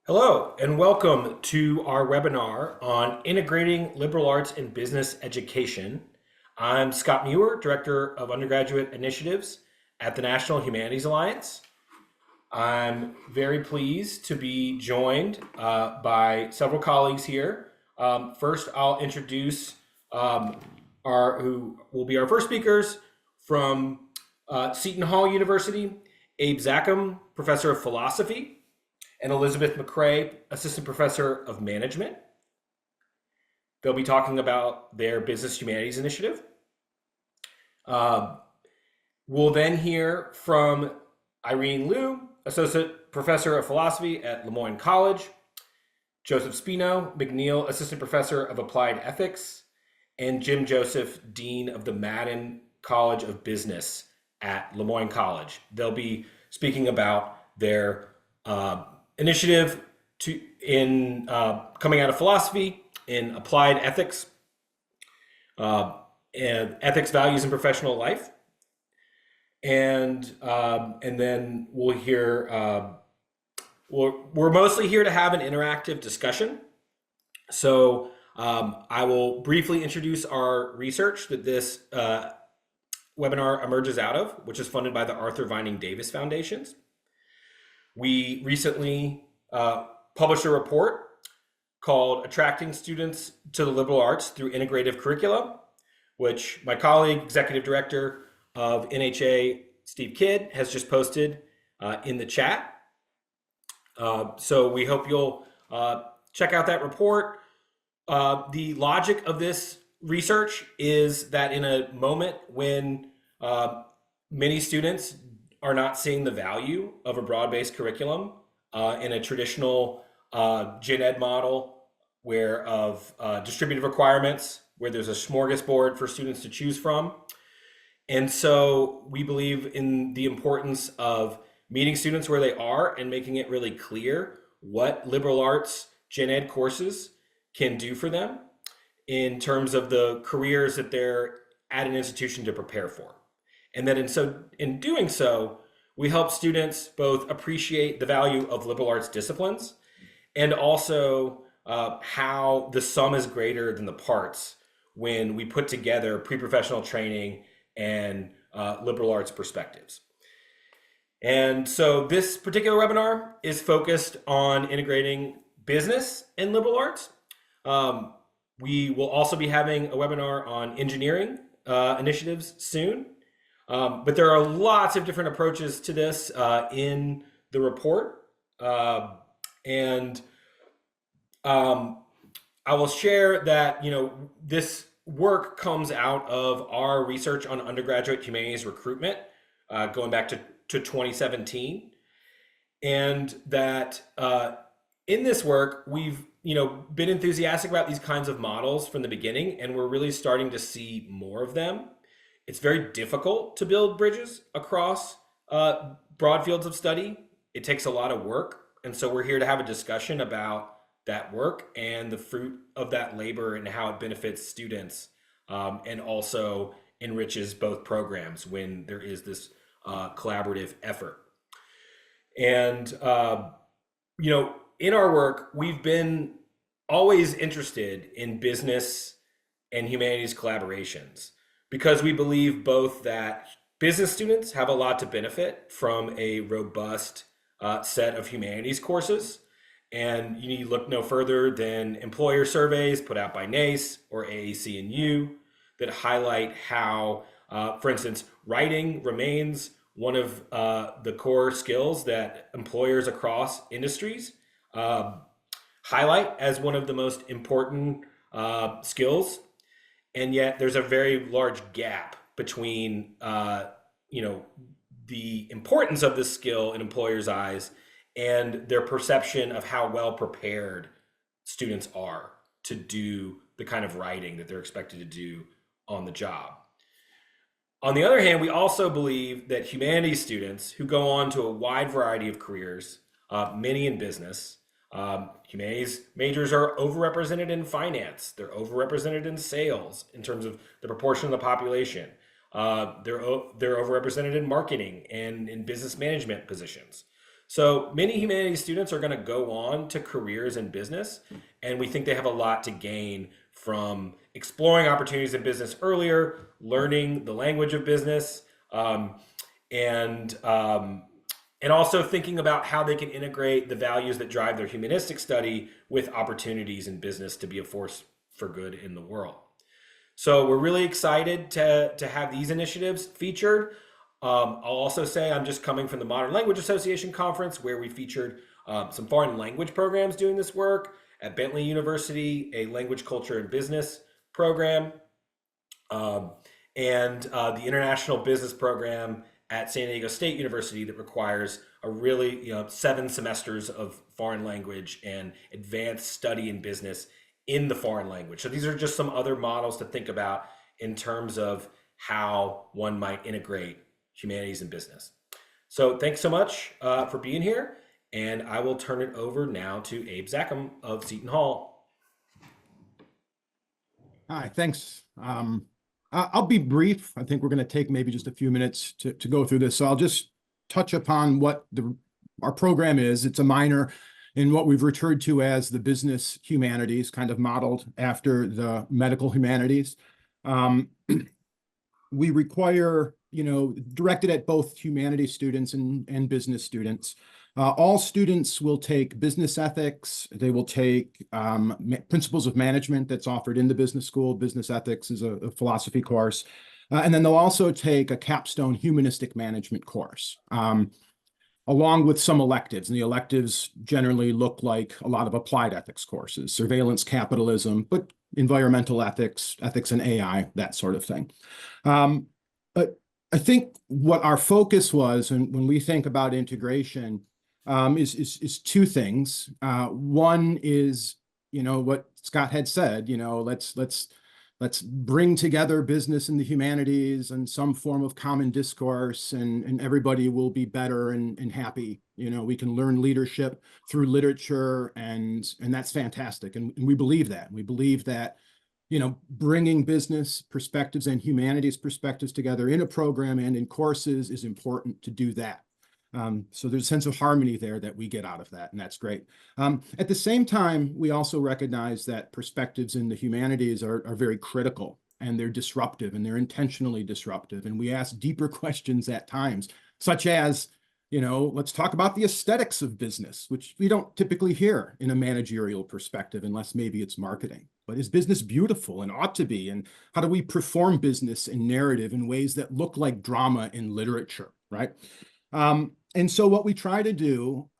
Hello, and welcome to our webinar on integrating liberal arts and business education. I'm Scott Muir, Director of Undergraduate Initiatives at the National Humanities Alliance. I'm very pleased to be joined by several colleagues here. First, I'll introduce who will be our first speakers from Seton Hall University, Abe Zakhem, Professor of Philosophy, and Elizabeth McCrea, Assistant Professor of Management. They'll be talking about their Business Humanities Initiative. We'll then hear from Irene Liu, Associate Professor of Philosophy at Moyne College, Joseph Spino, McNeil, Assistant Professor of Applied Ethics, and Jim Joseph, Dean of the Madden College of Business at Moyne College. They'll be speaking about their initiative in coming out of philosophy in applied ethics and ethics, values, and professional life. And then we'll hear, we're mostly here to have an interactive discussion. So I will briefly introduce our research that this webinar emerges out of, which is funded by the Arthur Vining Davis Foundations. We recently published a report called Attracting Students to the Liberal Arts Through Integrative Curricula, which my colleague, Executive Director of NHA, Steve Kidd, has just posted in the chat. So we hope you'll check out that report. The logic of this research is that in a moment when many students are not seeing the value of a broad-based curriculum in a traditional gen ed model where of distributive requirements, where there's a smorgasbord for students to choose from. And so we believe in the importance of meeting students where they are and making it really clear what liberal arts gen ed courses can do for them in terms of the careers that they're at an institution to prepare for. And that in doing so, we help students both appreciate the value of liberal arts disciplines and also how the sum is greater than the parts when we put together pre-professional training and liberal arts perspectives. And so this particular webinar is focused on integrating business and liberal arts. We will also be having a webinar on engineering initiatives soon. But there are lots of different approaches to this in the report. And I will share that, this work comes out of our research on undergraduate humanities recruitment, going back to 2017. And that in this work, we've been enthusiastic about these kinds of models from the beginning, and we're really starting to see more of them. It's very difficult to build bridges across broad fields of study. It takes a lot of work. And so we're here to have a discussion about that work and the fruit of that labor and how it benefits students and also enriches both programs when there is this collaborative effort. And, in our work, we've been always interested in business and humanities collaborations, because we believe both that business students have a lot to benefit from a robust set of humanities courses. And you need to look no further than employer surveys put out by NACE or AAC&U that highlight how, for instance, writing remains one of the core skills that employers across industries highlight as one of the most important skills. And yet there's a very large gap between, the importance of this skill in employers' eyes and their perception of how well prepared students are to do the kind of writing that they're expected to do on the job. On the other hand, we also believe that humanities students who go on to a wide variety of careers, many in business, humanities majors are overrepresented in finance. They're overrepresented in sales in terms of the proportion of the population. They're overrepresented in marketing and in business management positions. So many humanities students are going to go on to careers in business, and we think they have a lot to gain from exploring opportunities in business earlier, learning the language of business, um, and um, and also thinking about how they can integrate the values that drive their humanistic study with opportunities in business to be a force for good in the world. So we're really excited to have these initiatives featured. I'll also say I'm just coming from the Modern Language Association conference where we featured some foreign language programs doing this work at Bentley University, a language, culture, and business program, um, and the international business program at San Diego State University that requires a really 7 semesters of foreign language and advanced study in business in the foreign language. So these are just some other models to think about in terms of how one might integrate humanities and business. So thanks so much for being here, and I will turn it over now to Abe Zakhem of Seton Hall. Hi, thanks. I'll be brief. I think we're going to take maybe just a few minutes to go through this. So I'll just touch upon what our program is. It's a minor in what we've referred to as the business humanities, kind of modeled after the medical humanities. We require, directed at both humanities students and business students. All students will take business ethics. They will take principles of management that's offered in the business school. Business ethics is a philosophy course. And then they'll also take a capstone humanistic management course, along with some electives. And the electives generally look like a lot of applied ethics courses, surveillance capitalism, but environmental ethics, ethics and AI, that sort of thing. But I think what our focus was, and when we think about integration, is two things. One is, what Scott had said, let's bring together business and the humanities and some form of common discourse, and everybody will be better and happy. We can learn leadership through literature, and that's fantastic. And we believe that. We believe that, bringing business perspectives and humanities perspectives together in a program and in courses is important to do that. So there's a sense of harmony there that we get out of that, and that's great. At the same time, we also recognize that perspectives in the humanities are very critical, and they're disruptive, and they're intentionally disruptive. And we ask deeper questions at times, such as, let's talk about the aesthetics of business, which we don't typically hear in a managerial perspective, unless maybe it's marketing. But is business beautiful and ought to be? And how do we perform business and narrative in ways that look like drama in literature, right? And so what we try to do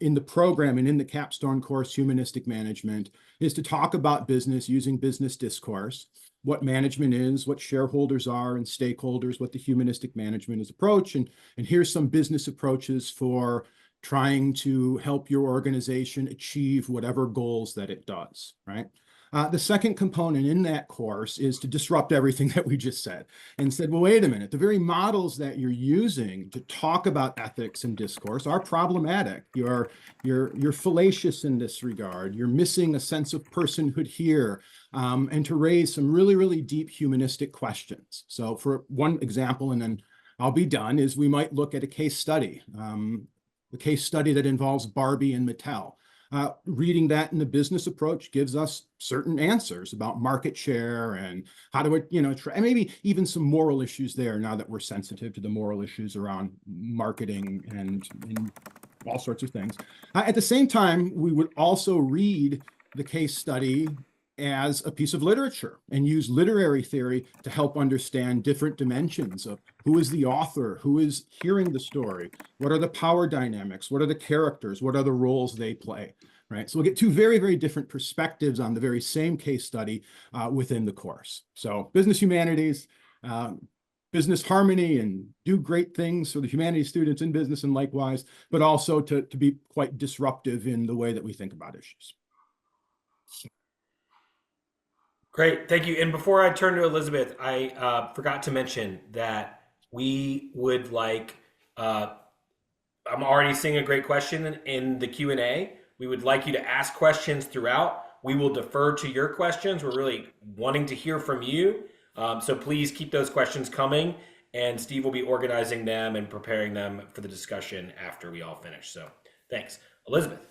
in the program and in the capstone course, Humanistic Management, is to talk about business using business discourse, what management is, what shareholders are and stakeholders, what the humanistic management is approach. And here's some business approaches for trying to help your organization achieve whatever goals that it does, right? The second component in that course is to disrupt everything that we just said and said, well, wait a minute, the very models that you're using to talk about ethics and discourse are problematic. You're fallacious in this regard. You're missing a sense of personhood here, and to raise some really, really deep humanistic questions. So for one example, and then I'll be done, is we might look at a case study, the case study that involves Barbie and Mattel. Reading that in the business approach gives us certain answers about market share and how to, and maybe even some moral issues there now that we're sensitive to the moral issues around marketing and all sorts of things. At the same time, we would also read the case study as a piece of literature and use literary theory to help understand different dimensions of who is the author, who is hearing the story, what are the power dynamics, what are the characters, what are the roles they play, right? So we'll get two very, very different perspectives on the very same case study within the course. So business humanities, business harmony, and do great things for the humanities students in business and likewise, but also to be quite disruptive in the way that we think about issues. Great, thank you. And before I turn to Elizabeth, I forgot to mention that we would like, I'm already seeing a great question in the Q&A. We would like you to ask questions throughout. We will defer to your questions. We're really wanting to hear from you. So please keep those questions coming. and Steve will be organizing them and preparing them for the discussion after we all finish. So thanks. Elizabeth.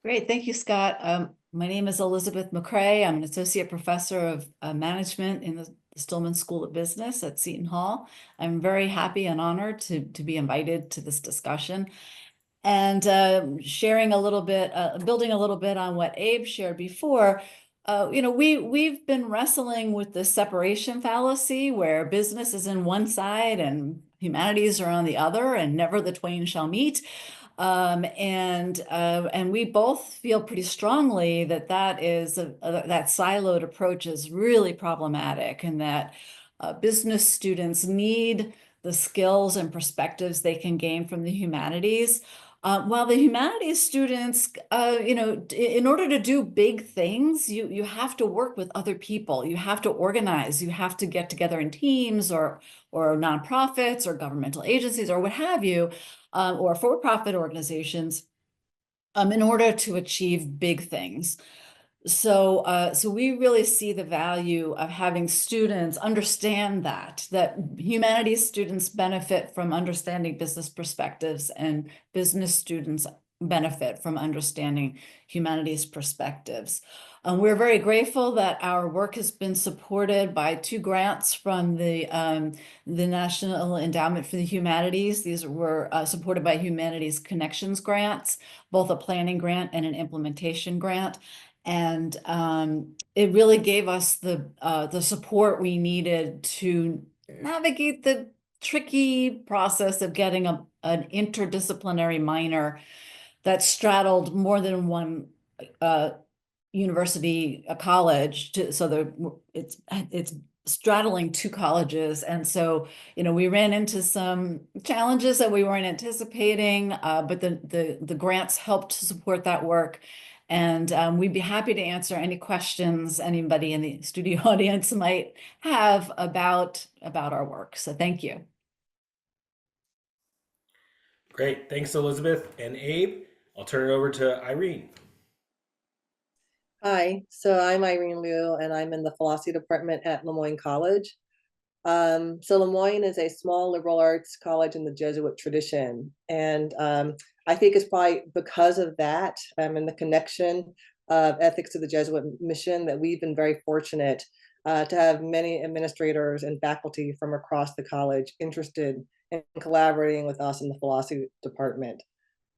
Great, thank you, Scott. My name is Elizabeth McCrea. I'm an associate professor of management in the Stillman School of Business at Seton Hall. I'm very happy and honored to be invited to this discussion. And sharing a little bit, building a little bit on what Abe shared before, we've been wrestling with the separation fallacy where business is in one side and humanities are on the other, and never the twain shall meet. And we both feel pretty strongly that that siloed approach is really problematic, and that business students need the skills and perspectives they can gain from the humanities. While the humanities students, in order to do big things, you have to work with other people. You have to organize. You have to get together in teams or nonprofits or governmental agencies or what have you, or for-profit organizations, in order to achieve big things. So we really see the value of having students understand that humanities students benefit from understanding business perspectives, and business students benefit from understanding humanities perspectives. We're very grateful that our work has been supported by 2 grants from the National Endowment for the Humanities. These were supported by Humanities Connections grants, both a planning grant and an implementation grant. And it really gave us the support we needed to navigate the tricky process of getting an interdisciplinary minor that straddled more than one university, a college, it's straddling 2 colleges. And so, we ran into some challenges that we weren't anticipating, but the grants helped to support that work. And we'd be happy to answer any questions anybody in the studio audience might have about our work. So thank you. Great. Thanks, Elizabeth and Abe. I'll turn it over to Irene. Hi, so I'm Irene Liu, and I'm in the philosophy department at Moyne College. So Moyne is a small liberal arts college in the Jesuit tradition, and I think it's probably because of that and the connection of ethics to the Jesuit mission that we've been very fortunate to have many administrators and faculty from across the college interested in collaborating with us in the philosophy department.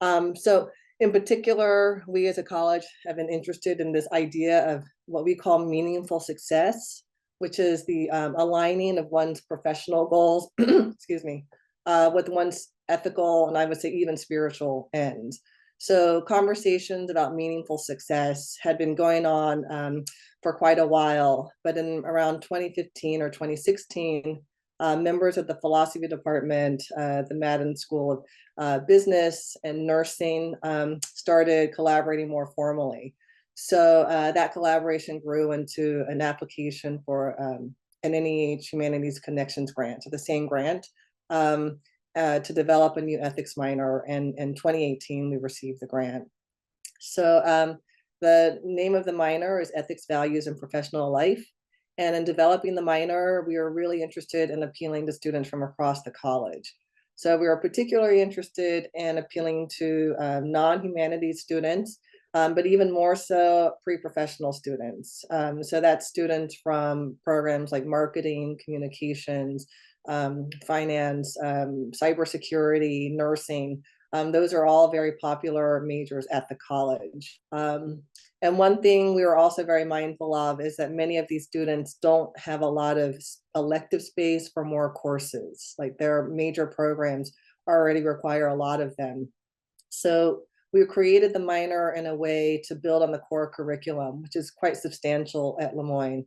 So in particular, we as a college have been interested in this idea of what we call meaningful success, which is the aligning of one's professional goals, excuse me, with one's ethical and I would say even spiritual ends. So conversations about meaningful success had been going on for quite a while, but in around 2015 or 2016, members of the philosophy department, the Madden School of Business and Nursing started collaborating more formally. So that collaboration grew into an application for an NEH Humanities Connections grant, so the same grant, to develop a new ethics minor. And in 2018, we received the grant. So the name of the minor is Ethics, Values, and Professional Life. And in developing the minor, we were really interested in appealing to students from across the college. So we were particularly interested in appealing to non-humanities students, but even more so pre-professional students. So that's students from programs like marketing, communications, finance, cybersecurity, nursing. Those are all very popular majors at the college. And one thing we were also very mindful of is that many of these students don't have a lot of elective space for more courses. Like their major programs already require a lot of them. So we created the minor in a way to build on the core curriculum, which is quite substantial at Moyne.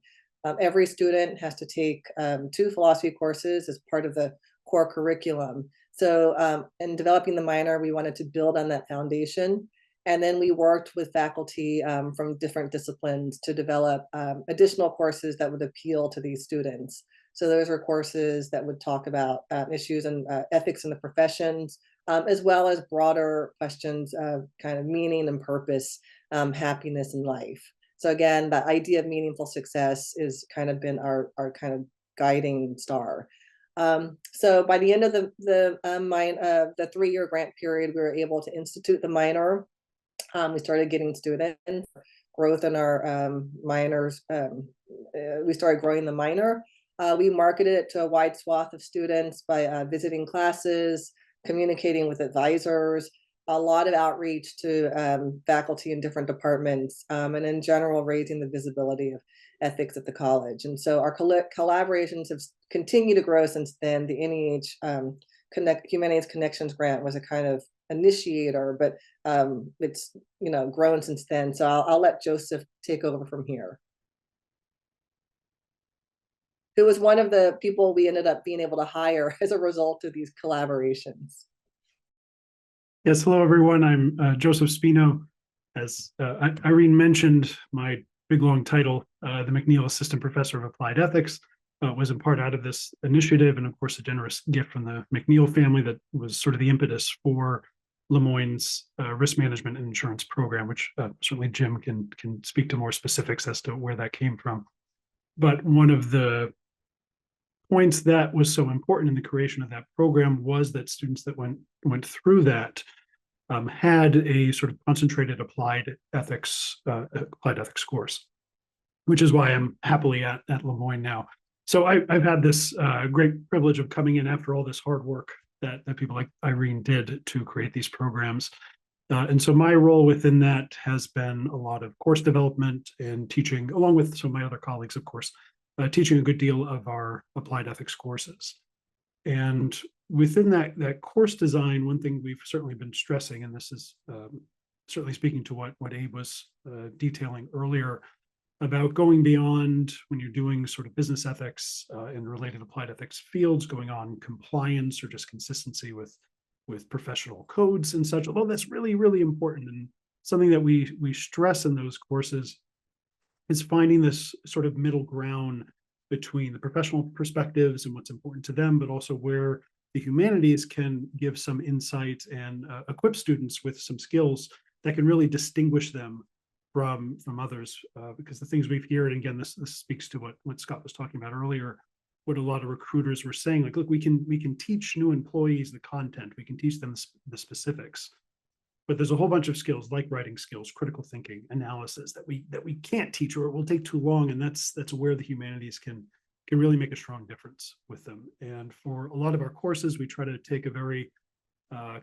Every student has to take 2 philosophy courses as part of the core curriculum. So in developing the minor, we wanted to build on that foundation. And then we worked with faculty from different disciplines to develop additional courses that would appeal to these students. So those are courses that would talk about issues and ethics in the professions, as well as broader questions of kind of meaning and purpose, happiness in life. So again, the idea of meaningful success is kind of been our kind of guiding star. So by the end of the 3-year grant period, we were able to institute the minor. We started getting students growth in our minors. We started growing the minor. We marketed it to a wide swath of students by visiting classes, communicating with advisors, a lot of outreach to faculty in different departments, and in general, raising the visibility of ethics at the college. And so our collaborations have continued to grow since then. The NEH Humanities Connections Grant was a kind of initiator, but it's grown since then. So I'll let Joseph take over from here. Who was one of the people we ended up being able to hire as a result of these collaborations. Yes, hello everyone. I'm Joseph Spino. As Irene mentioned, my big long title, the McNeil Assistant Professor of Applied Ethics, was in part out of this initiative, and of course a generous gift from the McNeil family that was sort of the impetus for Moyne's risk management and insurance program, which certainly Jim can speak to more specifics as to where that came from. But one of the points that was so important in the creation of that program was that students that went through that had a sort of concentrated applied ethics course, which is why I'm happily at Moyne now. So I've had this great privilege of coming in after all this hard work that people like Irene did to create these programs. And so my role within that has been a lot of course development and teaching, along with some of my other colleagues, of course, teaching a good deal of our applied ethics courses. And within that course design, one thing we've certainly been stressing, and this is certainly speaking to what Abe was detailing earlier, about going beyond when you're doing sort of business ethics and related applied ethics fields, going on compliance or just consistency with professional codes and such, although that's really, really important. And something that we stress in those courses is finding this sort of middle ground between the professional perspectives and what's important to them, but also where the humanities can give some insight and equip students with some skills that can really distinguish them from others, because the things we've heard, and again, this speaks to what Scott was talking about earlier, what a lot of recruiters were saying, like, look, we can teach new employees the content, we can teach them the specifics, but there's a whole bunch of skills like writing skills, critical thinking, analysis that we can't teach, or it will take too long, and that's where the humanities can really make a strong difference with them. And for a lot of our courses, we try to take a very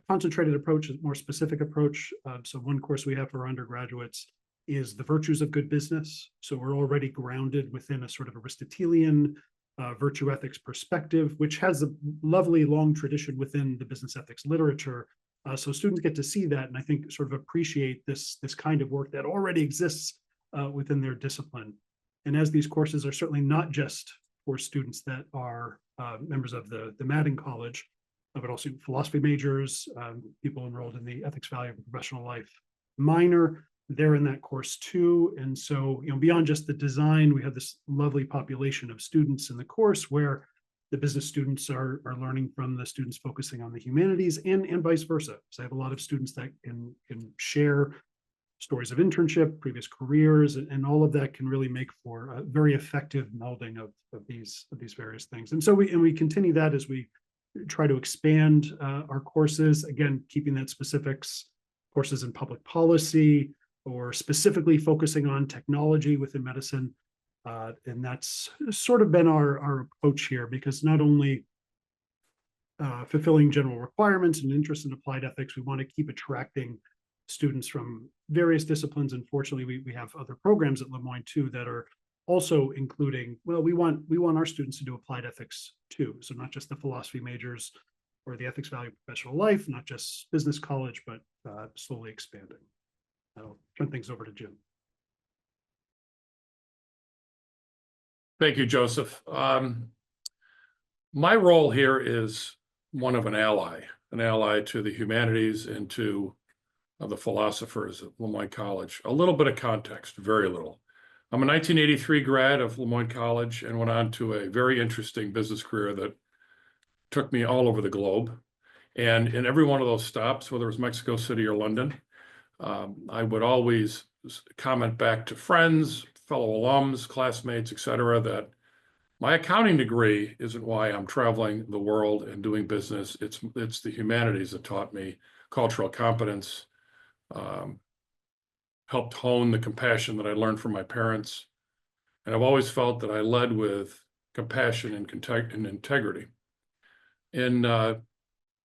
concentrated approach, a more specific approach. So one course we have for undergraduates is the virtues of good business. So we're already grounded within a sort of Aristotelian virtue ethics perspective, which has a lovely long tradition within the business ethics literature. So students get to see that, and I think sort of appreciate this kind of work that already exists within their discipline. And as these courses are certainly not just for students that are members of the Madden College, but also philosophy majors, people enrolled in the ethics value of professional life minor, they're in that course too. And so, beyond just the design, we have this lovely population of students in the course where the business students are learning from the students focusing on the humanities, and vice versa. So I have a lot of students that can share stories of internship, previous careers, and all of that can really make for a very effective melding of these various things. And so we continue that as we try to expand our courses, again, keeping that specifics, courses in public policy, or specifically focusing on technology within medicine. And that's sort of been our approach here, because not only fulfilling general requirements and interest in applied ethics, we want to keep attracting students from various disciplines. And fortunately, we have other programs at Moyne too that are also including, well, we want our students to do applied ethics too. So not just the philosophy majors or the ethics value of professional life, not just business college, but slowly expanding. I'll turn things over to Jim. Thank you, Joseph. My role here is one of an ally to the humanities and to the philosophers at Moyne College. A little bit of context, very little. I'm a 1983 grad of Moyne College and went on to a very interesting business career that took me all over the globe. And in every one of those stops, whether it was Mexico City or London, I would always comment back to friends, fellow alums, classmates, et cetera, that My accounting degree isn't why I'm traveling the world and doing business. It's the humanities that taught me cultural competence, helped hone the compassion that I learned from my parents. And I've always felt that I led with compassion and integrity. In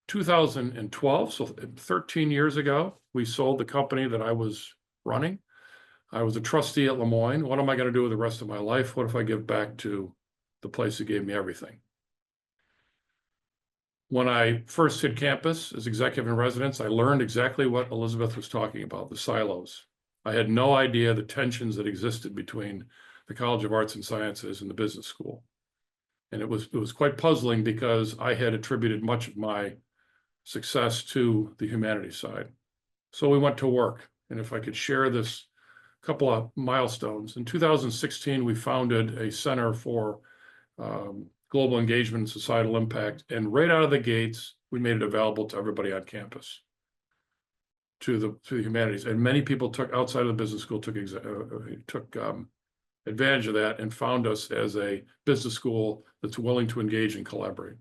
2012, so 13 years ago, we sold the company that I was running. I was a trustee at Moyne. What am I going to do with the rest of my life? What if I give back to the place that gave me everything? When I first hit campus as executive in residence, I learned exactly what Elizabeth was talking about, the silos. I had no idea the tensions that existed between the College of Arts and Sciences and the business school. And it was quite puzzling because I had attributed much of my success to the humanities side. So we went to work. And if I could share this couple of milestones. In 2016, we founded a Center for Global Engagement and Societal Impact. And right out of the gates, we made it available to everybody on campus, to the humanities. And many people outside of the business school took advantage of that and found us as a business school that's willing to engage and collaborate.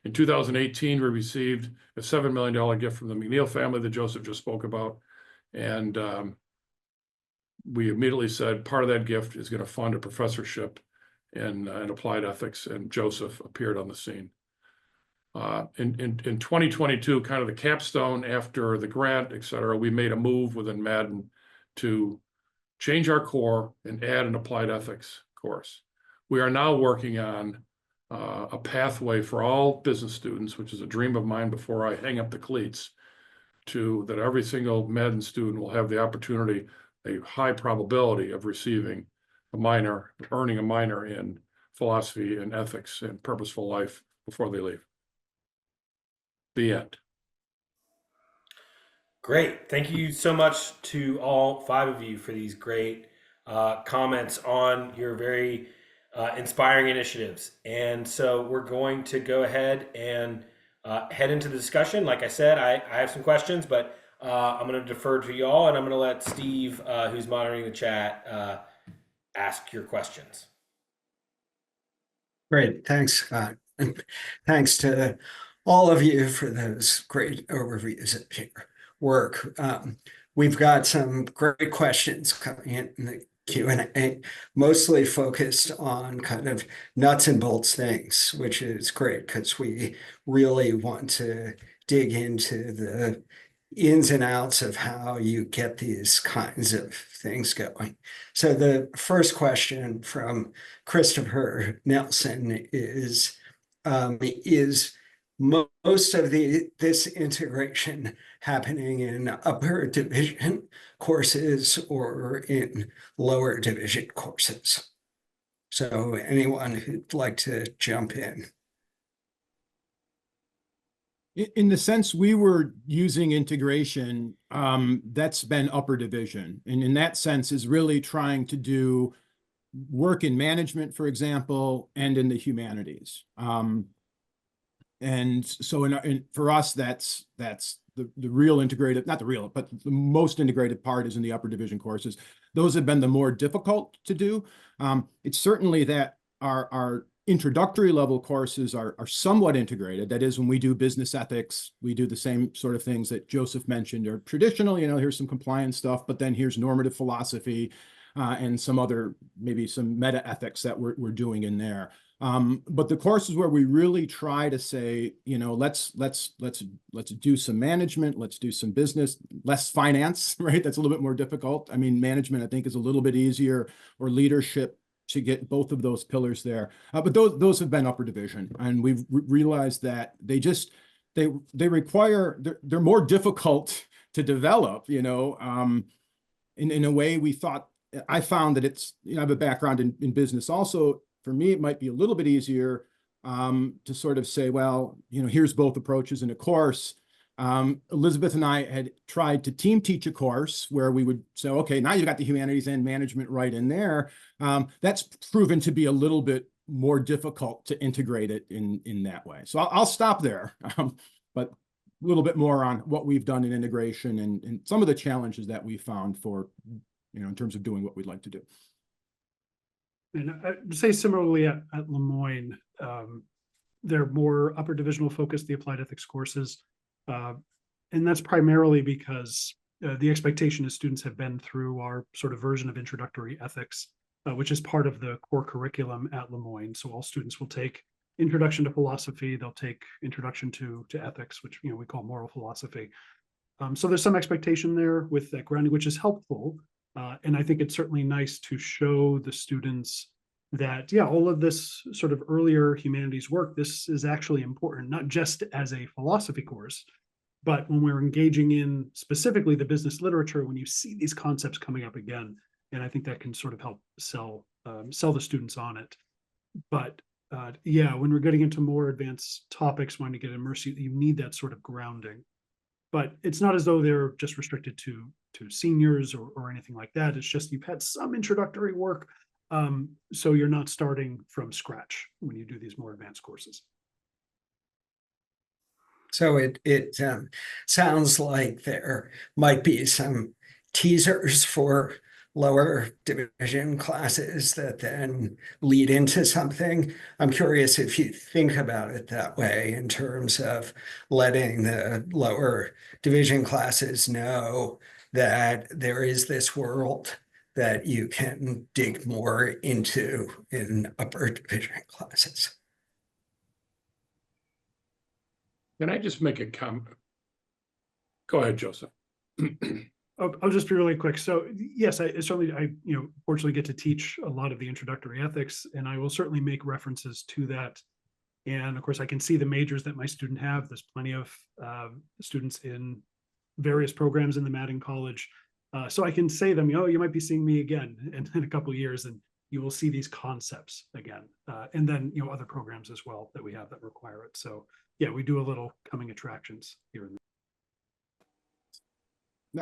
In 2018, we received a $7 million gift from the McNeil family that Joseph just spoke about. And we immediately said part of that gift is going to fund a professorship in applied ethics, and Joseph appeared on the scene. In 2022, kind of the capstone after the grant, et cetera, we made a move within Madden to change our core and add an applied ethics course. We are now working on a pathway for all business students, which is a dream of mine before I hang up the cleats, that every single Madden student will have the opportunity, a high probability of receiving earning a minor in philosophy and ethics and purposeful life before they leave. The end. Great. Thank you so much to all 5 of you for these great comments on your very inspiring initiatives. And so we're going to go ahead and head into the discussion. Like I said, I have some questions, but I'm going to defer to y'all, and I'm going to let Steve, who's monitoring the chat, ask your questions. Great. Thanks, Scott. And thanks to all of you for those great overviews of your work. We've got some great questions coming in the Q&A, mostly focused on kind of nuts and bolts things, which is great because we really want to dig into the ins and outs of how you get these kinds of things going. So the first question from Christopher Nelson is most of this integration happening in upper division courses or in lower division courses? So anyone who'd like to jump in? In the sense we were using integration, that's been upper division. And in that sense is really trying to do work in management, for example, and in the humanities. And so for us, that's the real integrated, not the real, but the most integrated part is in the upper division courses. Those have been the more difficult to do. It's certainly that our introductory level courses are somewhat integrated. That is, when we do business ethics, we do the same sort of things that Joseph mentioned are traditional, here's some compliance stuff, but then here's normative philosophy and some other, maybe some meta ethics that we're doing in there. But the courses where we really try to say, let's do some management, let's do some business, less finance, right? That's a little bit more difficult. I mean, management, I think, is a little bit easier, or leadership, to get both of those pillars there. But those have been upper division, and we've realized that they require, they're more difficult to develop, in a way I found that I have a background in business also. For me, it might be a little bit easier to sort of say, well, here's both approaches in a course. Elizabeth and I had tried to team teach a course where we would say, okay, now you've got the humanities and management right in there. That's proven to be a little bit more difficult to integrate it in that way. So I'll stop there, but a little bit more on what we've done in integration and some of the challenges that we found for, in terms of doing what we'd like to do. And I'd say similarly at Lemoyne, they're more upper divisional focused, the applied ethics courses. And that's primarily because the expectation is students have been through our sort of version of introductory ethics, which is part of the core curriculum at Lemoyne. So all students will take introduction to philosophy, they'll take introduction to ethics, which we call moral philosophy. So there's some expectation there with that grounding, which is helpful. And I think it's certainly nice to show the students that, yeah, all of this sort of earlier humanities work, this is actually important, not just as a philosophy course, but when we're engaging in specifically the business literature, when you see these concepts coming up again, and I think that can sort of help sell the students on it. But yeah, when we're getting into more advanced topics, wanting to get immersed, you need that sort of grounding. But it's not as though they're just restricted to seniors or anything like that. It's just you've had some introductory work, so you're not starting from scratch when you do these more advanced courses. So it sounds like there might be some teasers for lower division classes that then lead into something. I'm curious if you think about it that way in terms of letting the lower division classes know that there is this world that you can dig more into in upper division classes. Can I just make a comment? Go ahead, Joseph. I'll just be really quick. So yes, I certainly, fortunately get to teach a lot of the introductory ethics, and I will certainly make references to that. And of course, I can see the majors that my student have. There's plenty of students in various programs in the Madden College. So I can say them, you might be seeing me again in a couple of years, and you will see these concepts again. And then, other programs as well that we have that require it. So yeah, we do a little coming attractions here and there.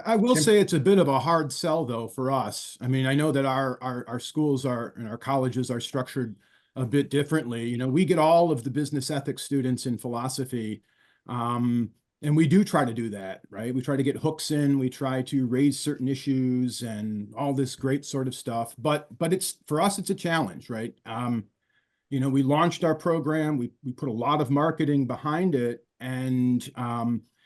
I will say it's a bit of a hard sell though for us. I mean, I know that our schools and our colleges are structured a bit differently. We get all of the business ethics students in philosophy, and we do try to do that, right? We try to get hooks in, we try to raise certain issues and all this great sort of stuff. But it's, for us, it's a challenge, right? We launched our program, we put a lot of marketing behind it, and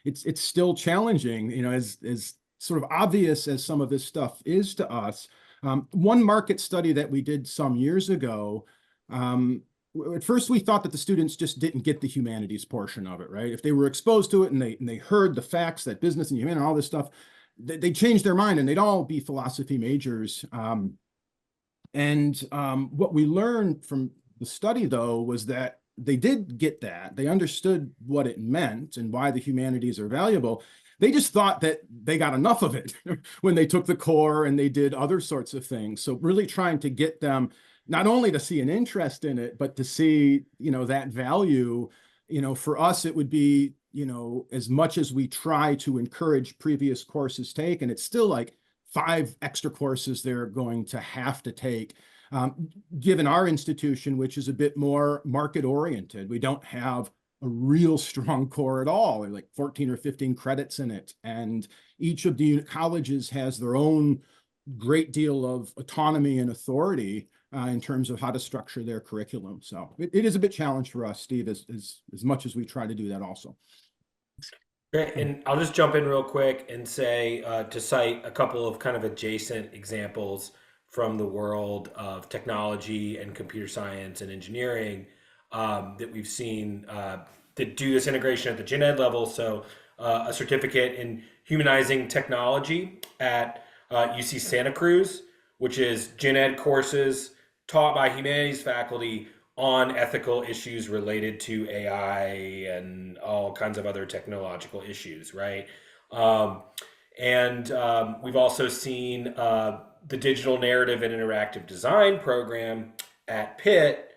it's still challenging, as sort of obvious as some of this stuff is to us. One market study that we did some years ago, at first we thought that the students just didn't get the humanities portion of it, right? If they were exposed to it and they heard the facts that business and humanity and all this stuff, they changed their mind and they'd all be philosophy majors. What we learned from the study, though, was that they did get that. They understood what it meant and why the humanities are valuable. They just thought that they got enough of it when they took the core and they did other sorts of things. So really trying to get them not only to see an interest in it, but to see, that value. For us, it would be, as much as we try to encourage previous courses taken, it's still like 5 extra courses they're going to have to take. Given our institution, which is a bit more market oriented, we don't have a real strong core at all, like 14 or 15 credits in it. And each of the colleges has their own great deal of autonomy and authority in terms of how to structure their curriculum. So it is a bit challenged for us, Steve, as much as we try to do that also. Great. And I'll just jump in real quick and say, to cite a couple of kind of adjacent examples from the world of technology and computer science and engineering that we've seen that do this integration at the gen ed level. So a certificate in humanizing technology at UC Santa Cruz, which is gen ed courses taught by humanities faculty on ethical issues related to AI and all kinds of other technological issues, right? We've also seen the digital narrative and interactive design program at Pitt,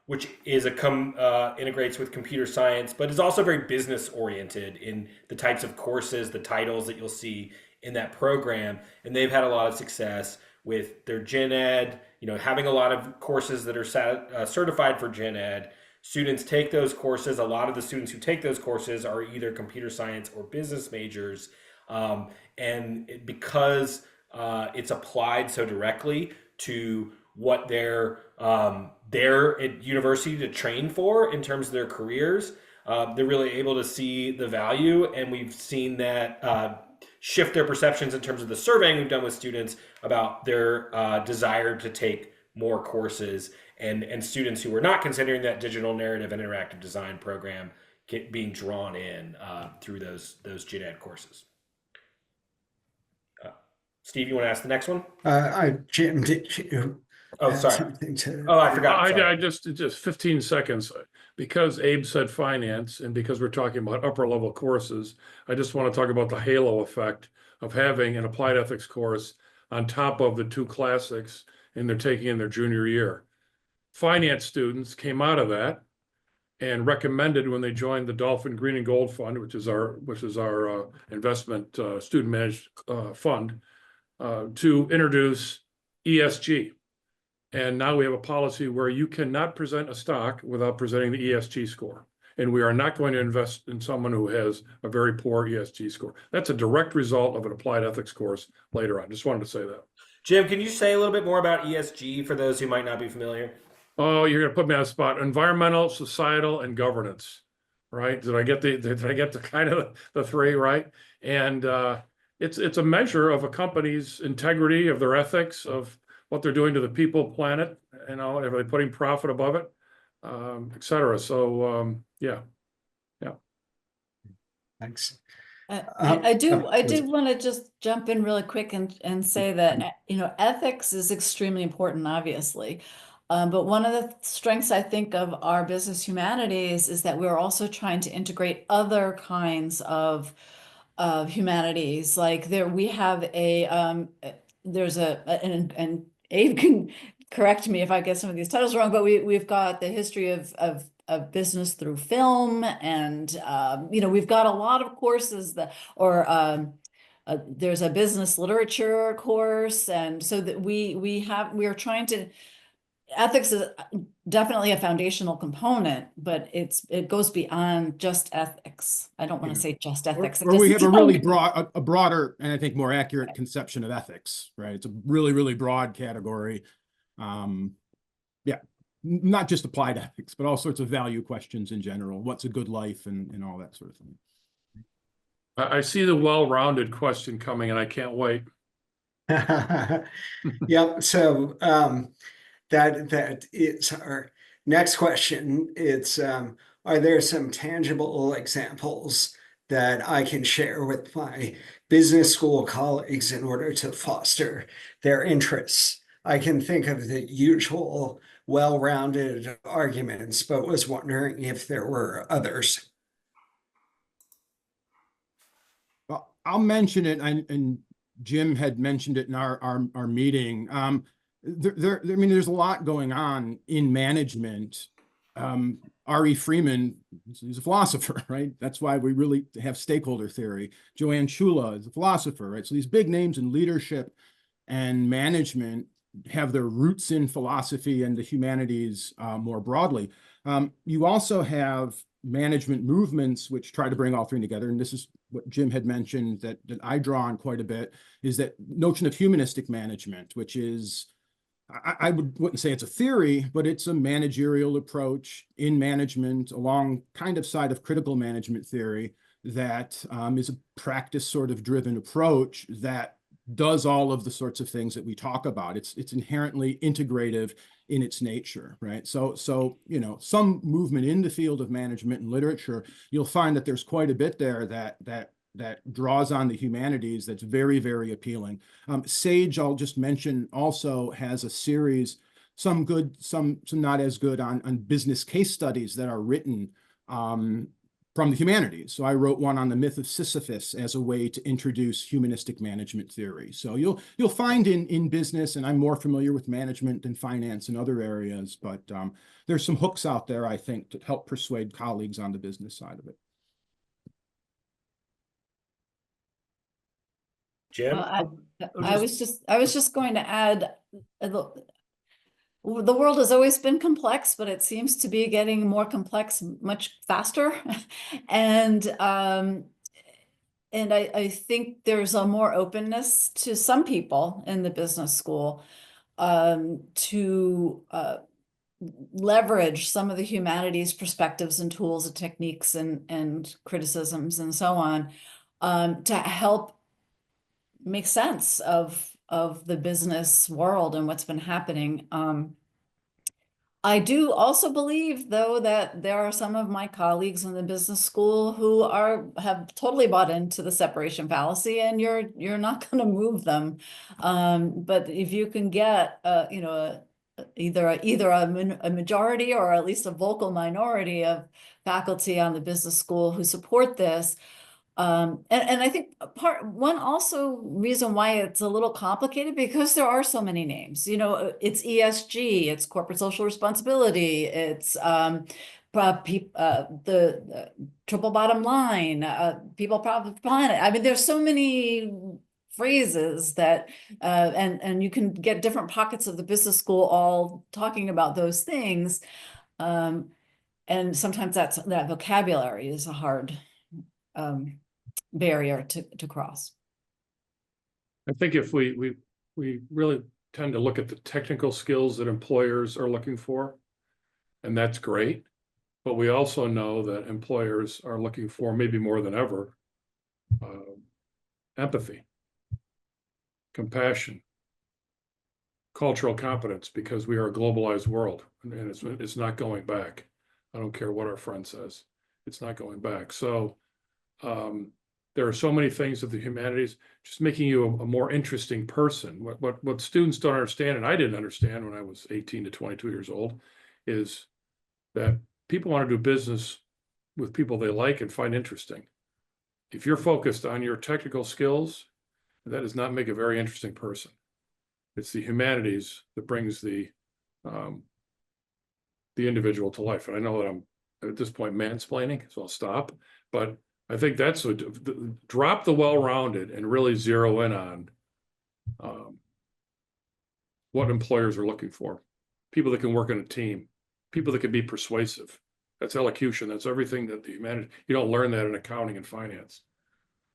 which is integrates with computer science, but is also very business oriented in the types of courses, the titles that you'll see in that program. And they've had a lot of success with their gen ed, having a lot of courses that are certified for gen ed. Students take those courses. A lot of the students who take those courses are either computer science or business majors. Because it's applied so directly to what they're at university to train for in terms of their careers. They're really able to see the value, and we've seen that shift their perceptions in terms of the surveying we've done with students about their desire to take more courses, and students who were not considering that digital narrative and interactive design program being drawn in through those gen ed courses. Steve, you want to ask the next one? Jim, did you Oh, have sorry. something to? Oh, I forgot. I Sorry. just 15 seconds, because Abe said finance and because we're talking about upper level courses, I just want to talk about the halo effect of having an applied ethics course on top of the two classics and they're taking in their junior year. Finance students came out of that and recommended when they joined the Dolphin Green and Gold Fund, which is our investment student managed fund, to introduce ESG. And now we have a policy where you cannot present a stock without presenting the ESG score. And we are not going to invest in someone who has a very poor ESG score. That's a direct result of an applied ethics course later on. Just wanted to say that. Jim, can you say a little bit more about ESG for those who might not be familiar? Oh, you're going to put me on the spot. Environmental, societal, and governance, right? Did I get the kind of the three right? And it's a measure of a company's integrity, of their ethics, of what they're doing to the people, planet, are they putting profit above it, et cetera. So, yeah. Thanks. I do please. want to just jump in really quick and say that, ethics is extremely important, obviously. But one of the strengths, I think, of our business humanities is that we're also trying to integrate other kinds of humanities. Like we have there's and Abe can correct me if I get some of these titles wrong, but we've got the history of business through film, and we've got a lot of courses there's a business literature course, and so that we are trying to. Ethics is definitely a foundational component, but it goes beyond just ethics. I don't want to say just ethics. Or we have a really broader and I think more accurate conception of ethics, right? It's a really, really broad category. Not just applied ethics, but all sorts of value questions in general. What's a good life and all that sort of thing. I see the well-rounded question coming, and I can't wait. Yep. So that is our next question. It's are there some tangible examples that I can share with my business school colleagues in order to foster their interests? I can think of the usual well-rounded arguments, but was wondering if there were others. Well, I'll mention it, and Jim had mentioned it in our meeting. There's a lot going on in management. R.E. Freeman is a philosopher, right? That's why we really have stakeholder theory. Joanne Chula is a philosopher, right? So these big names in leadership and management have their roots in philosophy and the humanities more broadly. You also have management movements which try to bring all three together, and this is what Jim had mentioned that I draw on quite a bit, is that notion of humanistic management, which is, I wouldn't say it's a theory, but it's a managerial approach in management along kind of side of critical management theory that is a practice sort of driven approach that does all of the sorts of things that we talk about. It's inherently integrative in its nature, right? So some movement in the field of management and literature, you'll find that there's quite a bit there that draws on the humanities that's very, very appealing. Sage, I'll just mention, also has a series, some good, some not as good, on business case studies that are written from the humanities. So I wrote one on the myth of Sisyphus as a way to introduce humanistic management theory. So you'll find in business, and I'm more familiar with management than finance and other areas, but there's some hooks out there, I think, to help persuade colleagues on the business side of it. Jim? I was just going to add, the world has always been complex, but it seems to be getting more complex much faster. And I think there's a more openness to some people in the business school to leverage some of the humanities perspectives and tools and techniques and criticisms and so on, to help make sense of the business world and what's been happening. I do also believe, though, that there are some of my colleagues in the business school who have totally bought into the separation fallacy, and you're not going to move them. But if you can get you know, either a majority or at least a vocal minority of faculty on the business school who support this. And I think one also reason why it's a little complicated, because there are so many names, you know, it's ESG, it's corporate social responsibility, it's the triple bottom line, people, profit, planet. I mean, there's so many phrases that, and you can get different pockets of the business school all talking about those things. And sometimes that vocabulary is a hard, barrier to cross. I think if we really tend to look at the technical skills that employers are looking for, and that's great, but we also know that employers are looking for, maybe more than ever, empathy, compassion, cultural competence, because we are a globalized world, and it's not going back. I don't care what our friend says, it's not going back. So there are so many things of the humanities, just making you a more interesting person. What students don't understand, and I didn't understand when I was 18 to 22 years old, is that people want to do business with people they like and find interesting. If you're focused on your technical skills, that does not make a very interesting person. It's the humanities that brings the individual to life. And I know that I'm at this point mansplaining, so I'll stop. But I think that's drop the well-rounded and really zero in on what employers are looking for. People that can work in a team, people that can be persuasive. That's elocution. That's everything that the humanities, you don't learn that in accounting and finance.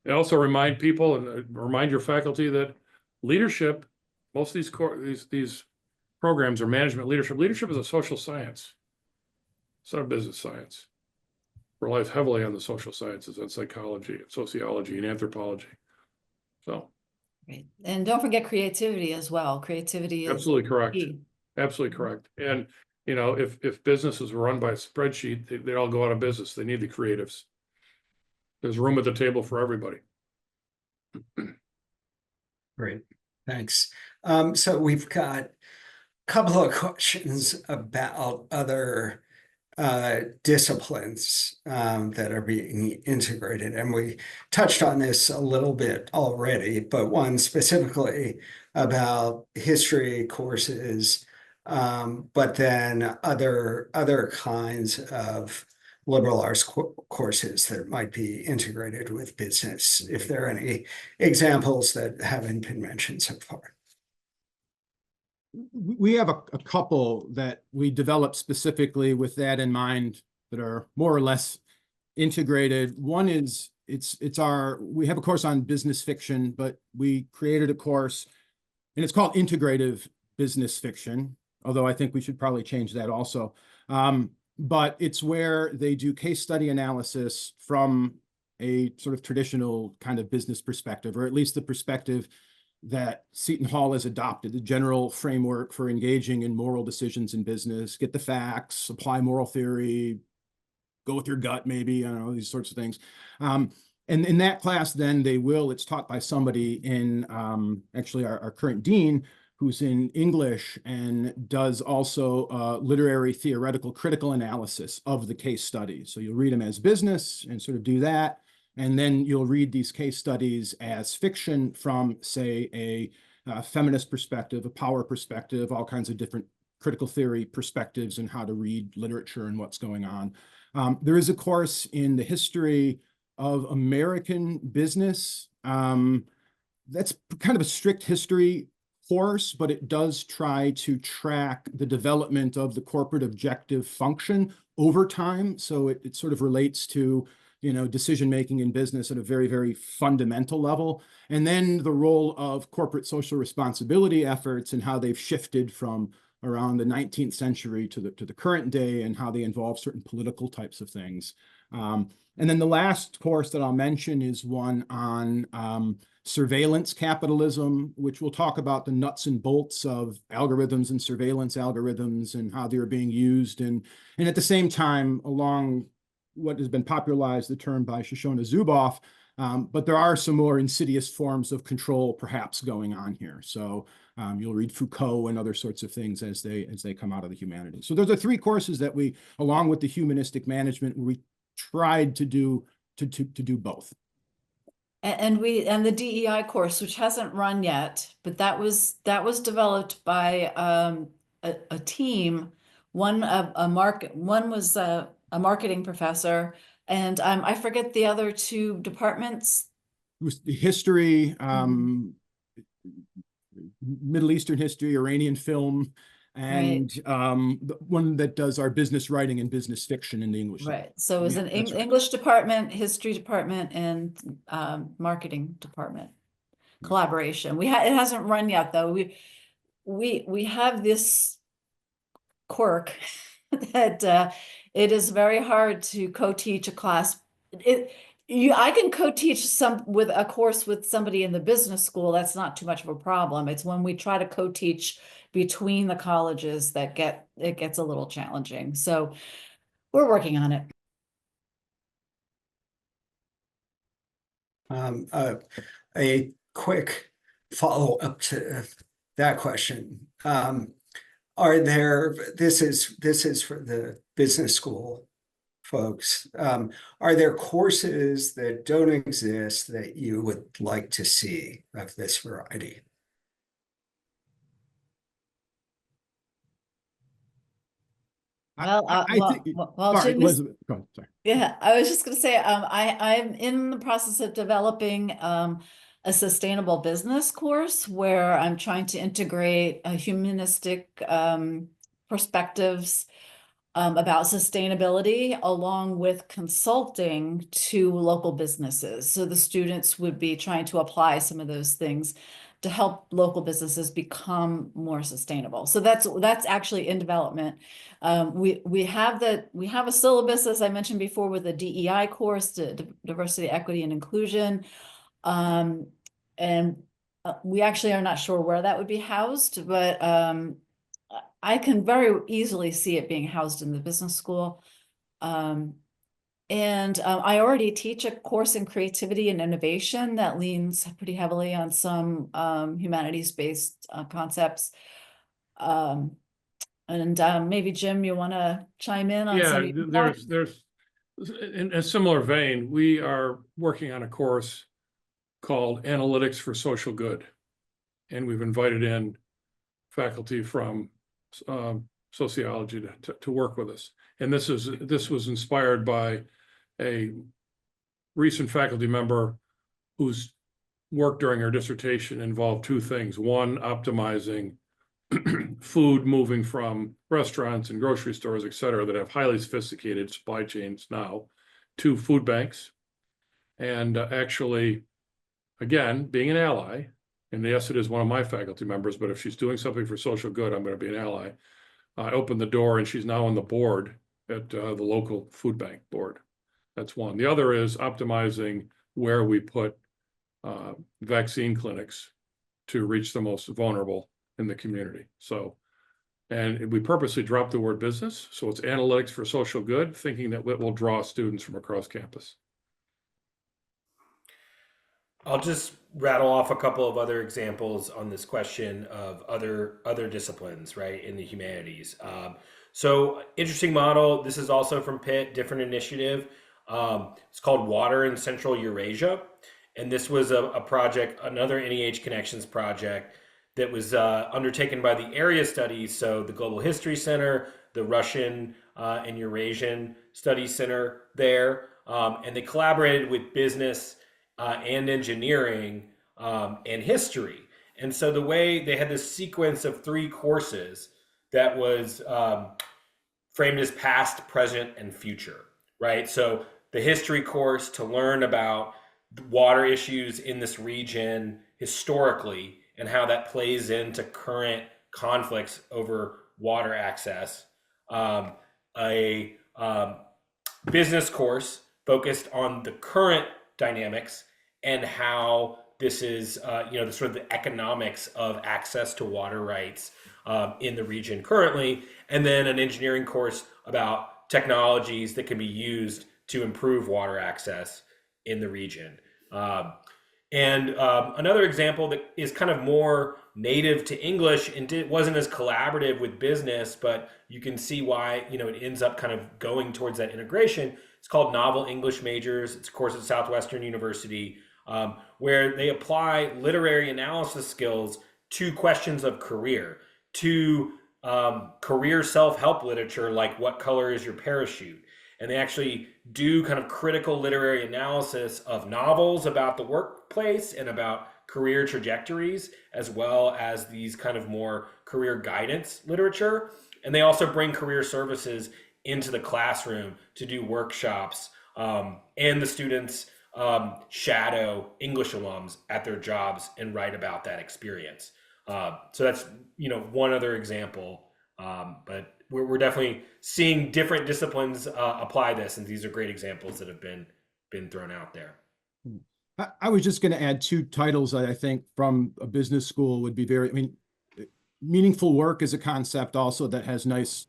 And also remind people and remind your faculty that leadership, most of these programs are management leadership. Leadership is a social science. It's not a business science. Relies heavily on the social sciences and psychology, and sociology, and anthropology. So, right. And don't forget creativity as well. Creativity is absolutely correct. key. Absolutely correct. And you know, if businesses were run by a spreadsheet, they all go out of business. They need the creatives. There's room at the table for everybody. Great, thanks. So we've got a couple of questions about other disciplines that are being integrated. And we touched on this a little bit already, but one specifically about history courses, but then other kinds of liberal arts courses that might be integrated with business, if there are any examples that haven't been mentioned so far. We have a couple that we developed specifically with that in mind that are more or less integrated. One is we have a course on business fiction, but we created a course and it's called integrative business fiction, although I think we should probably change that also. But it's where they do case study analysis from a sort of traditional kind of business perspective, or at least the perspective that Seton Hall has adopted, the general framework for engaging in moral decisions in business, get the facts, apply moral theory, go with your gut, maybe, I don't know, these sorts of things. And in that class, then it's taught by somebody in actually our current dean, who's in English and does also literary theoretical critical analysis of the case studies. So you'll read them as business and sort of do that. And then you'll read these case studies as fiction from, say, a feminist perspective, a power perspective, all kinds of different critical theory perspectives and how to read literature and what's going on. There is a course in the history of American business. That's kind of a strict history course, but it does try to track the development of the corporate objective function over time. So it sort of relates to decision-making in business at a very, very fundamental level. And then the role of corporate social responsibility efforts and how they've shifted from around the 19th century to the current day, and how they involve certain political types of things. And then the last course that I'll mention is one on surveillance capitalism, which will talk about the nuts and bolts of algorithms and surveillance algorithms and how they're being used. And at the same time, along what has been popularized, the term by Shoshone Zuboff, but there are some more insidious forms of control perhaps going on here. So you'll read Foucault and other sorts of things as they come out of the humanities. So those are 3 courses that we, along with the humanistic management, we tried to do both. And the DEI course, which hasn't run yet, but that was developed by a team. One was a marketing professor, and I forget the other 2 departments. It was the history, Middle Eastern history, Iranian film, and the one that does our business writing and business fiction in the English. Right. So it was an that's right. English department, history department, and marketing department collaboration. It hasn't run yet though. We have this quirk that it is very hard to co-teach a class. I can co-teach with a course with somebody in the business school. That's not too much of a problem. It's when we try to co-teach between the colleges that it gets a little challenging. So we're working on it. A quick follow-up to that question. This is for the business school folks. Are there courses that don't exist that you would like to see of this variety? Well, Sorry, Jim Elizabeth, go ahead, sorry. Yeah, I was just going to say, I'm in the process of developing a sustainable business course where I'm trying to integrate humanistic perspectives about sustainability along with consulting to local businesses. So the students would be trying to apply some of those things to help local businesses become more sustainable. So that's actually in development. We have a syllabus, as I mentioned before, with a DEI course, diversity, equity, and inclusion. And we actually are not sure where that would be housed, but I can very easily see it being housed in the business school. And I already teach a course in creativity and innovation that leans pretty heavily on some humanities-based concepps. And maybe Jim, you want to chime in on some? Yeah, there's in a similar vein, we are working on a course called Analytics for Social Good. And we've invited in faculty from sociology to work with us. And this was inspired by a recent faculty member whose work during her dissertation involved 2 things. One, optimizing food moving from restaurants and grocery stores, et cetera, that have highly sophisticated supply chains now, to food banks. And actually, again, being an ally, and yes, it is one of my faculty members, but if she's doing something for social good, I'm going to be an ally. I opened the door and she's now on the board at the local food bank board. That's one. The other is optimizing where we put vaccine clinics to reach the most vulnerable in the community. So, and we purposely dropped the word business. So it's analytics for social good, thinking that it will draw students from across campus. I'll just rattle off a couple of other examples on this question of other disciplines, right, in the humanities. So interesting model. This is also from Pitt, different initiative. It's called Water in Central Eurasia. And this was a project, another NEH Connections project that was undertaken by the Area Studies. So the Global History Center, the Russian and Eurasian Studies Center there. And they collaborated with business and engineering and history. And so the way they had this sequence of 3 courses that was framed as past, present, and future, right? So the history course to learn about water issues in this region historically and how that plays into current conflicts over water access. A business course focused on the current dynamics and how this is, the sort of the economics of access to water rights in the region currently, and then an engineering course about technologies that can be used to improve water access in the region. Another example that is kind of more native to English and wasn't as collaborative with business, but you can see why, it ends up kind of going towards that integration. It's called Novel English Majors. It's a course at Southwestern University, where they apply literary analysis skills to questions of career, to career self-help literature, like What Color Is Your Parachute? And they actually do kind of critical literary analysis of novels about the workplace and about career trajectories, as well as these kind of more career guidance literature. And they also bring career services into the classroom to do workshops, and the students shadow English alums at their jobs and write about that experience. So that's, one other example, but we're definitely seeing different disciplines apply this, and these are great examples that have been thrown out there. I was just going to add two titles that I think from a business school would be meaningful work is a concept also that has nice,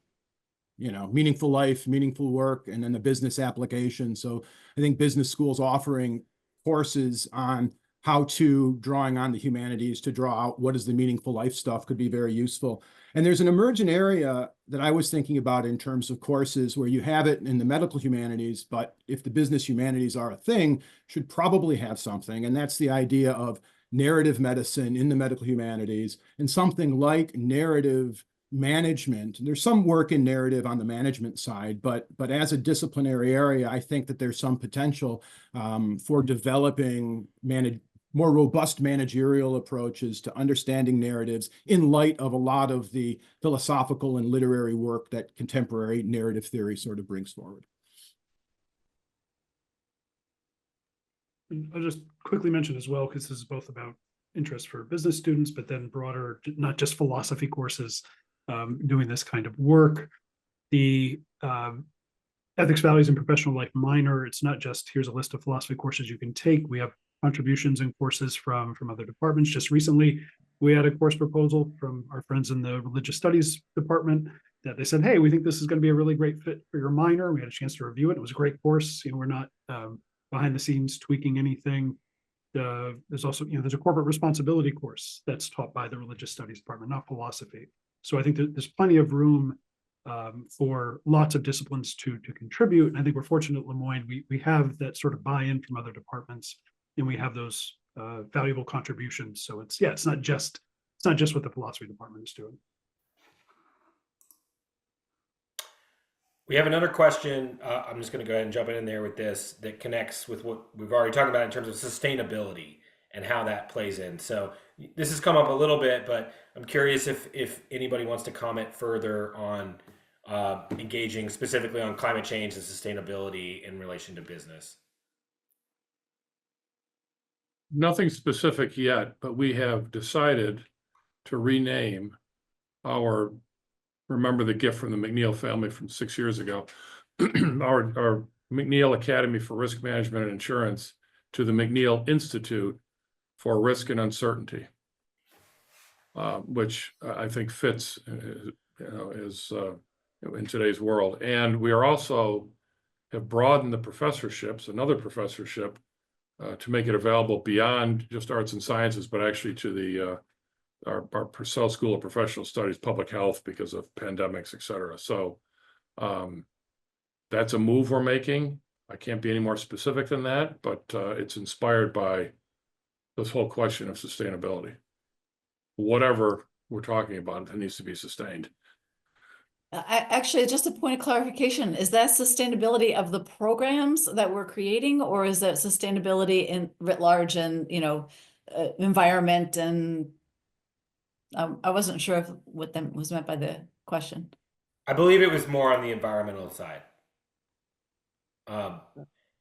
meaningful life, meaningful work, and then the business application. So I think business schools offering courses on how to drawing on the humanities to draw out what is the meaningful life stuff could be very useful. And there's an emergent area that I was thinking about in terms of courses where you have it in the medical humanities, but if the business humanities are a thing, should probably have something. And that's the idea of narrative medicine in the medical humanities and something like narrative management. There's some work in narrative on the management side, but as a disciplinary area, I think that there's some potential for developing more robust managerial approaches to understanding narratives in light of a lot of the philosophical and literary work that contemporary narrative theory sort of brings forward. And I'll just quickly mention as well, because this is both about interest for business students, but then broader, not just philosophy courses doing this kind of work. The ethics, values, and professional life minor, it's not just here's a list of philosophy courses you can take. We have contributions and courses from other departments. Just recently, we had a course proposal from our friends in the religious studies department that they said, hey, we think this is going to be a really great fit for your minor. We had a chance to review it. It was a great course. We're not behind the scenes tweaking anything. There's also, there's a corporate responsibility course that's taught by the religious studies department, not philosophy. So I think that there's plenty of room for lots of disciplines to contribute. And I think we're fortunate at Lemoyne, we have that sort of buy-in from other departments, and we have those valuable contributions. So it's not just what the philosophy department is doing. We have another question. I'm just going to go ahead and jump in there with this that connects with what we've already talked about in terms of sustainability and how that plays in. So this has come up a little bit, but I'm curious if anybody wants to comment further on engaging specifically on climate change and sustainability in relation to business. Nothing specific yet, but we have decided to rename our, remember the gift from the McNeil family from 6 years ago, our McNeil Academy for Risk Management and Insurance to the McNeil Institute for Risk and Uncertainty, which I think fits, in today's world. And we are also have broadened the professorships, another professorship, to make it available beyond just arts and sciences, but actually to the our Purcell School of Professional Studies, Public Health, because of pandemics, et cetera. So that's a move we're making. I can't be any more specific than that, but it's inspired by this whole question of sustainability. Whatever we're talking about, it needs to be sustained. Actually, just a point of clarification, is that sustainability of the programs that we're creating, or is that sustainability in writ large and, environment? And I wasn't sure what was meant by the question. I believe it was more on the environmental side.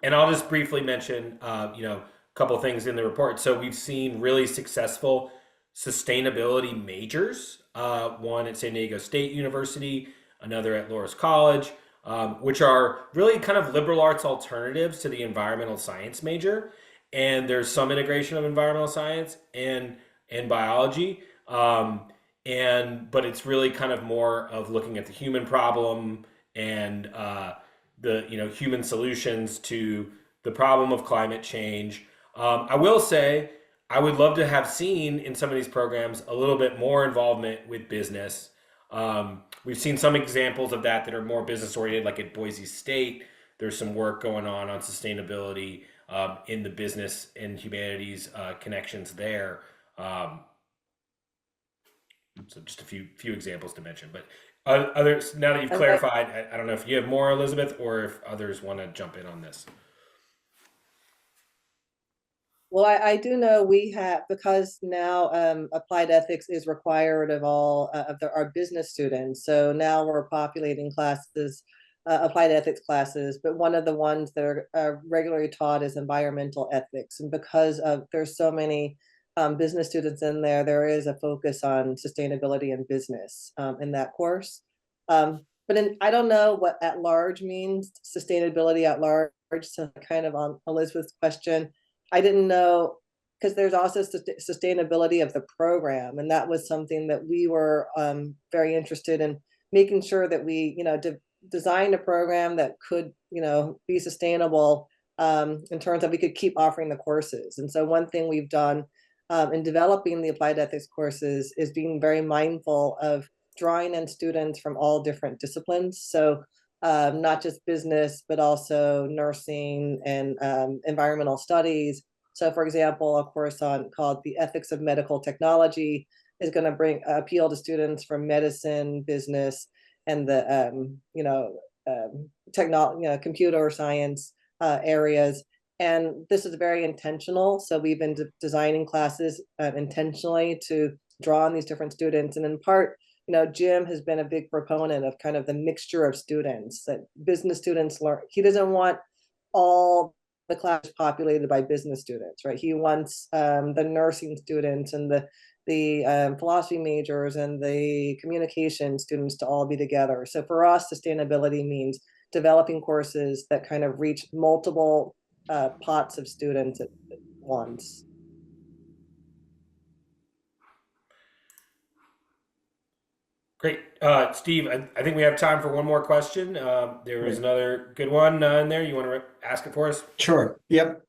And I'll just briefly mention, a couple of things in the report. So we've seen really successful sustainability majors, one at San Diego State University, another at Loras College, which are really kind of liberal arts alternatives to the environmental science major. And there's some integration of environmental science and biology. But it's really kind of more of looking at the human problem and the human solutions to the problem of climate change. I will say I would love to have seen in some of these programs a little bit more involvement with business. We've seen some examples of that are more business oriented, like at Boise State. There's some work going on sustainability in the business and humanities connections there. So just a few examples to mention, but others, now that you've clarified, I don't know if you have more, Elizabeth, or if others want to jump in on this. Well, I do know we have, because now applied ethics is required of all of our business students. So now we're populating classes, applied ethics classes, but one of the ones that are regularly taught is environmental ethics. And because there's so many business students in there is a focus on sustainability and business in that course. I don't know what at large means, sustainability at large. So kind of on Elizabeth's question, I didn't know, because there's also sustainability of the program. And that was something that we were very interested in, making sure that we, designed a program that could, be sustainable in terms of we could keep offering the courses. And so one thing we've done in developing the applied ethics courses is being very mindful of drawing in students from all different disciplines. So not just business, but also nursing and environmental studies. So for example, a course called The Ethics of Medical Technology is going to appeal to students from medicine, business, and the computer science areas. And this is very intentional. So we've been designing classes intentionally to draw on these different students. And in part, Jim has been a big proponent of kind of the mixture of students that business students learn. He doesn't want all the class populated by business students, right? He wants the nursing students and the philosophy majors and the communication students to all be together. So for us, sustainability means developing courses that kind of reach multiple pots of students at once. Great. Steve, I think we have time for one more question. There was another good one in there. You want to ask it for us? Sure. Yep.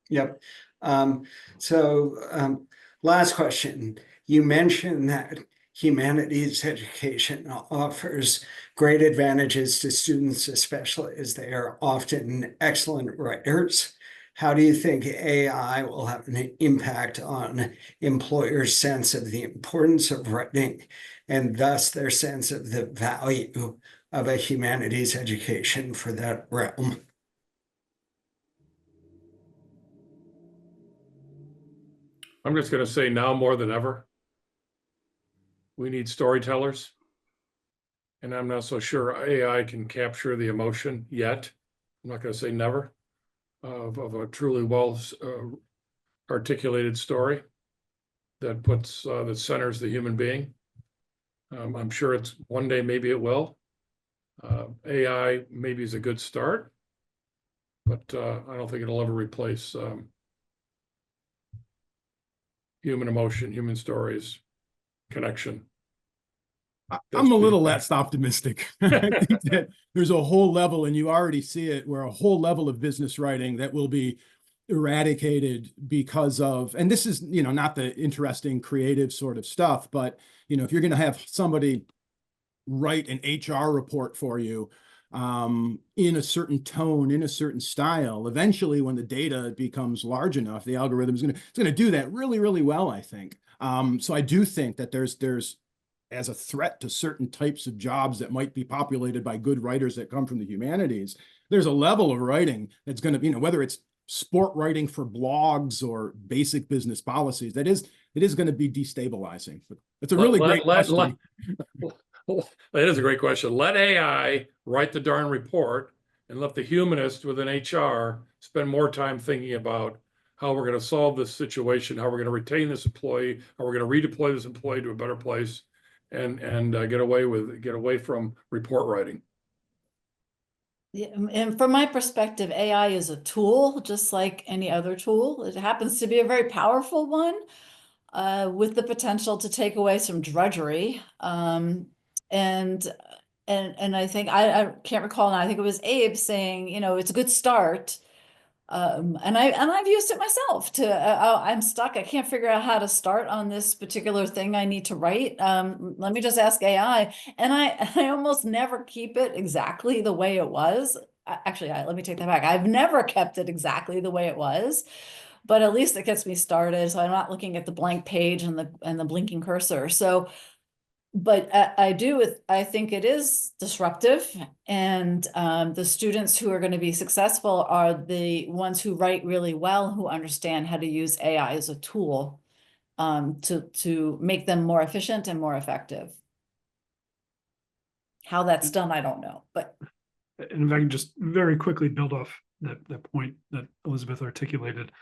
Last question. You mentioned that humanities education offers great advantages to students, especially as they are often excellent writers. How do you think AI will have an impact on employers' sense of the importance of writing and thus their sense of the value of a humanities education for that realm? I'm just going to say now more than ever, we need storytellers. And I'm not so sure AI can capture the emotion yet. I'm not going to say never, of a truly well articulated story that that centers the human being. I'm sure it's one day, maybe it will. AI maybe is a good start, but I don't think it'll ever replace human emotion, human stories, connection. I'm a little less optimistic. I think that there's a whole level, and you already see it, where a whole level of business writing that will be eradicated because of, and this is, not the interesting creative sort of stuff, but, if you're going to have somebody write an HR report for you in a certain tone, in a certain style, eventually when the data becomes large enough, the algorithm is going to do that really, really well, I think. So I do think that there's as a threat to certain types of jobs that might be populated by good writers that come from the humanities, there's a level of writing that's going to, whether it's sport writing for blogs or basic business policies, it is going to be destabilizing. But it's a really great question. That is a great question. Let AI write the darn report, and let the humanist within HR spend more time thinking about how we're going to solve this situation, how we're going to retain this employee, how we're going to redeploy this employee to a better place, and get away from report writing. Yeah, and from my perspective, AI is a tool, just like any other tool. It happens to be a very powerful one, with the potential to take away some drudgery. And I think I can't recall now. I think it was Abe saying, it's a good start. And I've used it myself I'm stuck. I can't figure out how to start on this particular thing I need to write. Let me just ask AI. And I almost never keep it exactly the way it was. Actually, let me take that back. I've never kept it exactly the way it was, but at least it gets me started. So I'm not looking at the blank page and the blinking cursor. So, but I think it is disruptive, and the students who are going to be successful are the ones who write really well, who understand how to use AI as a tool to make them more efficient and more effective. How that's done, I don't know, but And if I can just very quickly build off that point that Elizabeth articulated,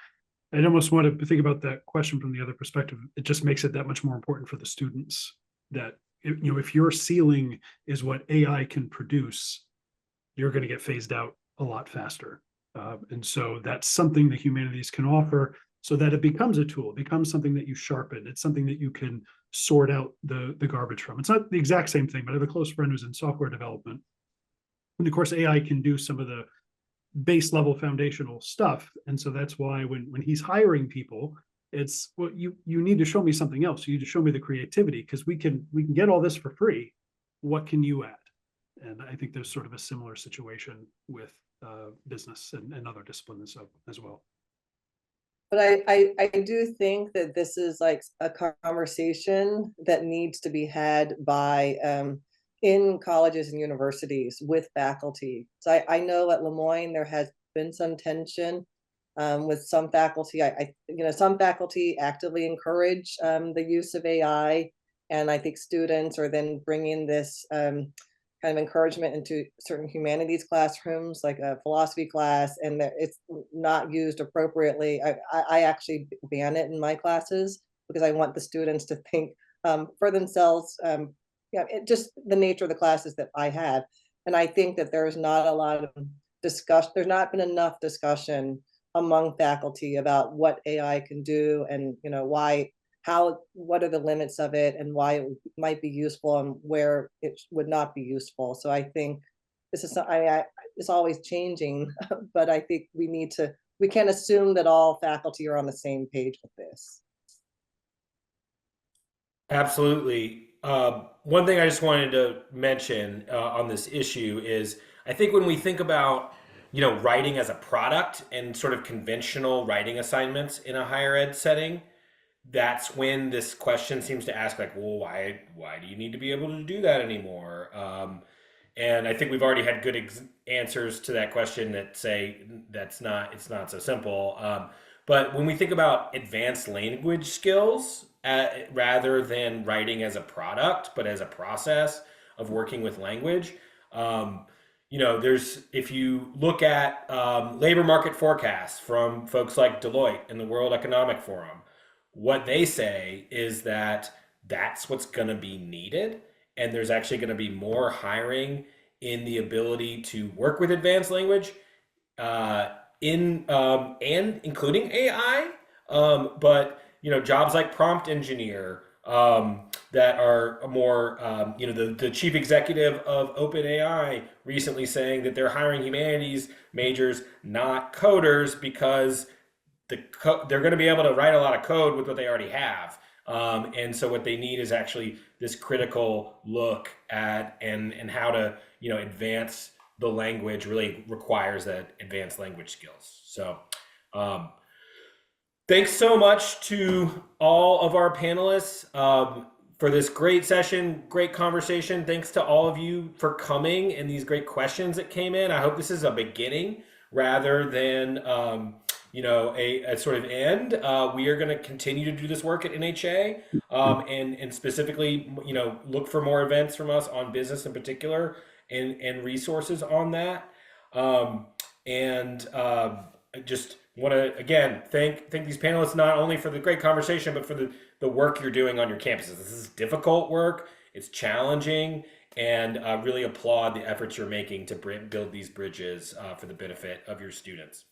I almost want to think about that question from the other perspective. It just makes it that much more important for the students that, if your ceiling is what AI can produce, you're going to get phased out a lot faster. And so that's something the humanities can offer, so that it becomes a tool, it becomes something that you sharpen. It's something that you can sort out the garbage from. It's not the exact same thing, but I have a close friend who's in software development. And of course, AI can do some of the base level foundational stuff. And so that's why when he's hiring people, it's, well, you need to show me something else. You need to show me the creativity, because we can get all this for free. What can you add? And I think there's sort of a similar situation with business and other disciplines as well. But I do think that this is like a conversation that needs to be had by in colleges and universities with faculty. So I know at Moyne there has been some tension with some faculty. Some faculty actively encourage the use of AI, and I think students are then bringing this kind of encouragement into certain humanities classrooms, like a philosophy class, and that it's not used appropriately. I actually ban it in my classes because I want the students to think for themselves. Just the nature of the classes that I have. And I think that there's not a lot of discussion. There's not been enough discussion among faculty about what AI can do, and what are the limits of it, and why it might be useful and where it would not be useful. So I think this is, it's always changing, but I think we can't assume that all faculty are on the same page with this. Absolutely. One thing I just wanted to mention on this issue is, I think when we think about, writing as a product and sort of conventional writing assignments in a higher ed setting, that's when this question seems to ask, like, well, why do you need to be able to do that anymore? And I think we've already had good answers to that question that say it's not so simple. But when we think about advanced language skills, rather than writing as a product, but as a process of working with language, if you look at labor market forecasts from folks like Deloitte and the World Economic Forum, what they say is that that's what's going to be needed. And there's actually going to be more hiring in the ability to work with advanced language and including AI. But jobs like prompt engineer that are more, the chief executive of OpenAI recently saying that they're hiring humanities majors, not coders, because they're going to be able to write a lot of code with what they already have. And so what they need is actually this critical look at and how to, advance the language really requires that advanced language skills. So thanks so much to all of our panelists for this great session, great conversation. Thanks to all of you for coming and these great questions that came in. I hope this is a beginning rather than a sort of end. We are going to continue to do this work at NHA and specifically, look for more events from us on business in particular and resources on that. I just want to again thank these panelists not only for the great conversation, but for the work you're doing on your campuses. This is difficult work. It's challenging, and really applaud the efforts you're making to build these bridges for the benefit of your students.